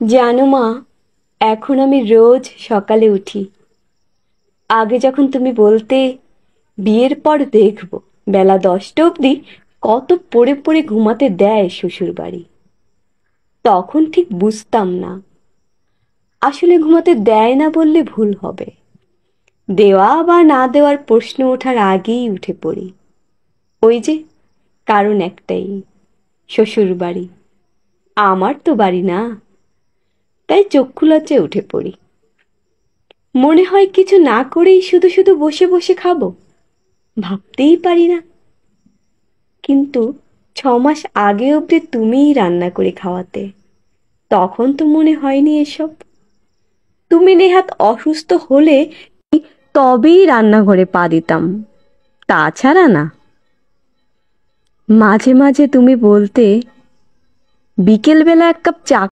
জানো মা, এখন আমি রোজ সকালে উঠি। আগে যখন তুমি বলতে বিয়ের পর দেখব বেলা 10টা অবধি কত পড়ে পড়ে ঘুমাতে দেয় শ্বশুর বাড়ি, তখন ঠিক বুঝতাম না। আসলে ঘুমাতে দেয় না বললে ভুল হবে, দেওয়া বা না দেওয়ার প্রশ্ন ওঠার আগেই উঠে পড়ি। ওই যে, কারণ একটাই, শ্বশুর বাড়ি। আমার তো বাড়ি না, তাই চক্ষু লজ্জায় উঠে পড়ি। মনে হয় কিছু না করেই শুধু শুধু বসে বসে খাবো, ভাবতেই পারি না। কিন্তু 6 মাস আগে অবধি তুমিই রান্না করে খাওয়াতে, তখন তো মনে হয়নি এসব। তুমি নেহাত অসুস্থ হলে তবেই রান্নাঘরে পা দিতাম, তাছাড়া না। মাঝে মাঝে তুমি বলতে বিকেলবেলা এক কাপ চা